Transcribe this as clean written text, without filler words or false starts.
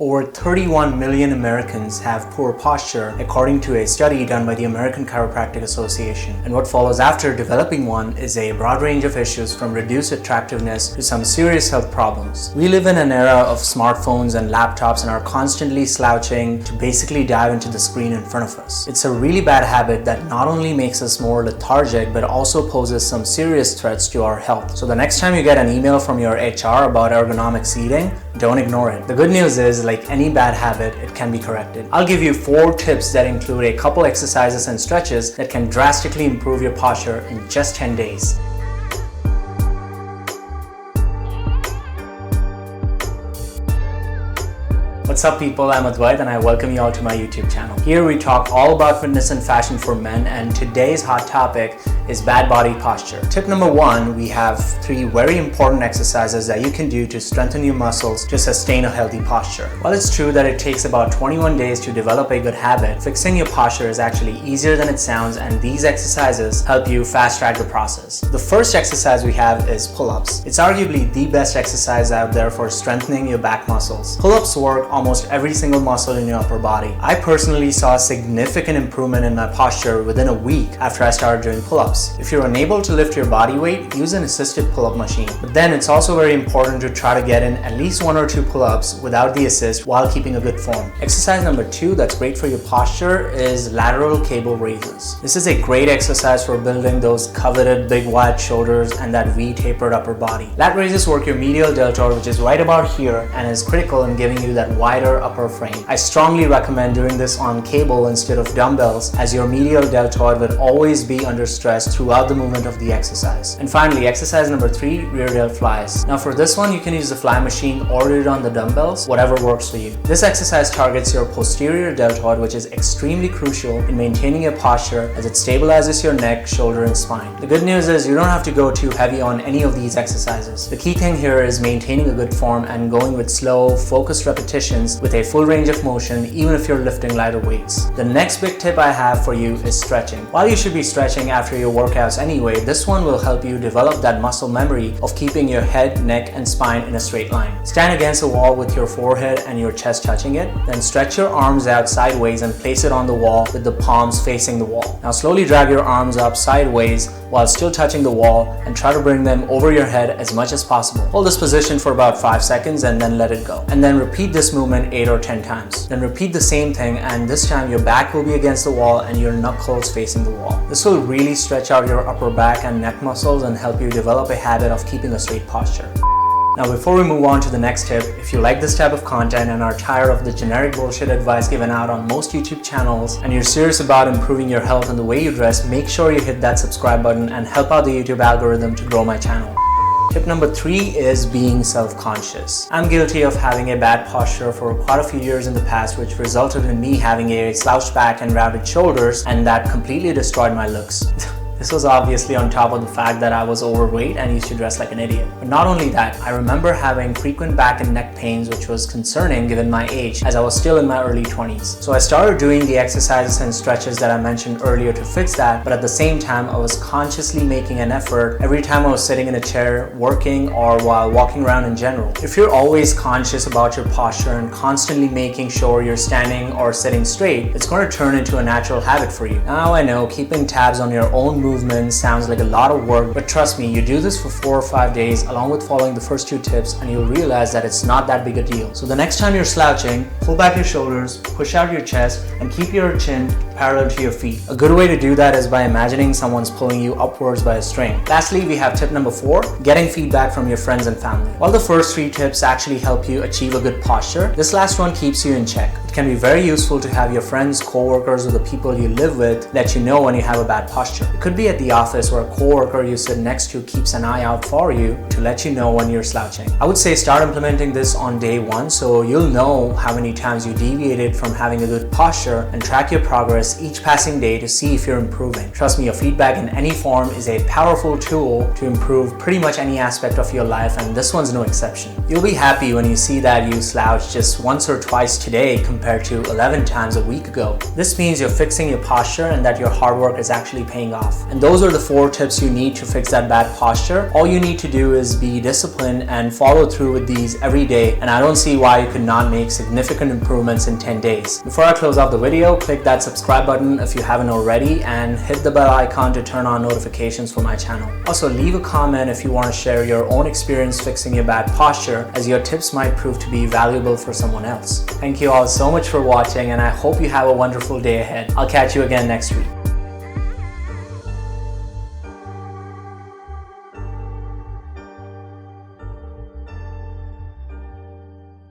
Over 31 million Americans have poor posture, according to a study done by the American Chiropractic Association. And what follows after developing one is a broad range of issues from reduced attractiveness to some serious health problems. We live in an era of smartphones and laptops and are constantly slouching to basically dive into the screen in front of us. It's a really bad habit that not only makes us more lethargic but also poses some serious threats to our health. So the next time you get an email from your HR about ergonomic seating, don't ignore it. The good news is, like any bad habit, it can be corrected. I'll give you 4 tips that include a couple exercises and stretches that can drastically improve your posture in just 10 days. What's up people, I'm Advait and I welcome you all to my YouTube channel. Here we talk all about fitness and fashion for men, and today's hot topic is bad body posture. Tip number 1, we have 3 very important exercises that you can do to strengthen your muscles to sustain a healthy posture. While it's true that it takes about 21 days to develop a good habit, fixing your posture is actually easier than it sounds, and these exercises help you fast track the process. The first exercise we have is pull-ups. It's arguably the best exercise out there for strengthening your back muscles. Pull-ups work almost every single muscle in your upper body. I personally saw a significant improvement in my posture within a week after I started doing pull-ups. If you're unable to lift your body weight, use an assisted pull-up machine. But then it's also very important to try to get in at least 1 or 2 pull-ups without the assist while keeping a good form. Exercise number 2 that's great for your posture is lateral cable raises. This is a great exercise for building those coveted big wide shoulders and that V-tapered upper body. Lat raises work your medial deltoid, which is right about here and is critical in giving you that wider upper frame. I strongly recommend doing this on cable instead of dumbbells, as your medial deltoid will always be under stress throughout the movement of the exercise. And finally, exercise number 3, rear delt flies. Now for this one, you can use the fly machine or do it on the dumbbells, whatever works for you. This exercise targets your posterior deltoid, which is extremely crucial in maintaining your posture as it stabilizes your neck, shoulder, and spine. The good news is you don't have to go too heavy on any of these exercises. The key thing here is maintaining a good form and going with slow, focused repetitions with a full range of motion, even if you're lifting lighter weights. The next big tip I have for you is stretching. While you should be stretching after your workouts anyway, this one will help you develop that muscle memory of keeping your head, neck, and spine in a straight line. Stand against a wall with your forehead and your chest touching it, then stretch your arms out sideways and place it on the wall with the palms facing the wall. Now slowly drag your arms up sideways while still touching the wall and try to bring them over your head as much as possible. Hold this position for about 5 seconds and then let it go. And then repeat this movement 8 or 10 times. Then repeat the same thing, and this time your back will be against the wall and your knuckles facing the wall. This will really stretch out your upper back and neck muscles and help you develop a habit of keeping a straight posture. Now before we move on to the next tip, if you like this type of content and are tired of the generic bullshit advice given out on most YouTube channels, and you're serious about improving your health and the way you dress, make sure you hit that subscribe button and help out the YouTube algorithm to grow my channel. Tip number 3 is being self-conscious. I'm guilty of having a bad posture for quite a few years in the past, which resulted in me having a slouched back and rounded shoulders, and that completely destroyed my looks. This was obviously on top of the fact that I was overweight and used to dress like an idiot. But not only that, I remember having frequent back and neck pains, which was concerning given my age, as I was still in my early 20s. So I started doing the exercises and stretches that I mentioned earlier to fix that, but at the same time I was consciously making an effort every time I was sitting in a chair, working, or while walking around in general. If you're always conscious about your posture and constantly making sure you're standing or sitting straight, it's going to turn into a natural habit for you. Now I know keeping tabs on your own movement sounds like a lot of work, but trust me, you do this for 4 or 5 days along with following the first 2 tips and you'll realize that it's not that big a deal. So the next time you're slouching, pull back your shoulders, push out your chest, and keep your chin parallel to your feet. A good way to do that is by imagining someone's pulling you upwards by a string. Lastly, we have tip number 4, getting feedback from your friends and family. While the first 3 tips actually help you achieve a good posture, this last one keeps you in check. It can be very useful to have your friends, co-workers, or the people you live with let you know when you have a bad posture. It could be at the office where a co-worker you sit next to keeps an eye out for you to let you know when you're slouching. I would say start implementing this on day 1 so you'll know how many times you deviated from having a good posture and track your progress each passing day to see if you're improving. Trust me, your feedback in any form is a powerful tool to improve pretty much any aspect of your life, and this one's no exception. You'll be happy when you see that you slouched just once or twice today compared to 11 times a week ago. This means you're fixing your posture and that your hard work is actually paying off. And those are the 4 tips you need to fix that bad posture. All you need to do is be disciplined and follow through with these every day, and I don't see why you could not make significant improvements in 10 days. Before I close off the video, click that subscribe button if you haven't already, and hit the bell icon to turn on notifications for my channel. Also, leave a comment if you want to share your own experience fixing your bad posture, as your tips might prove to be valuable for someone else. Thank you all so much for watching, and I hope you have a wonderful day ahead. I'll catch you again next week.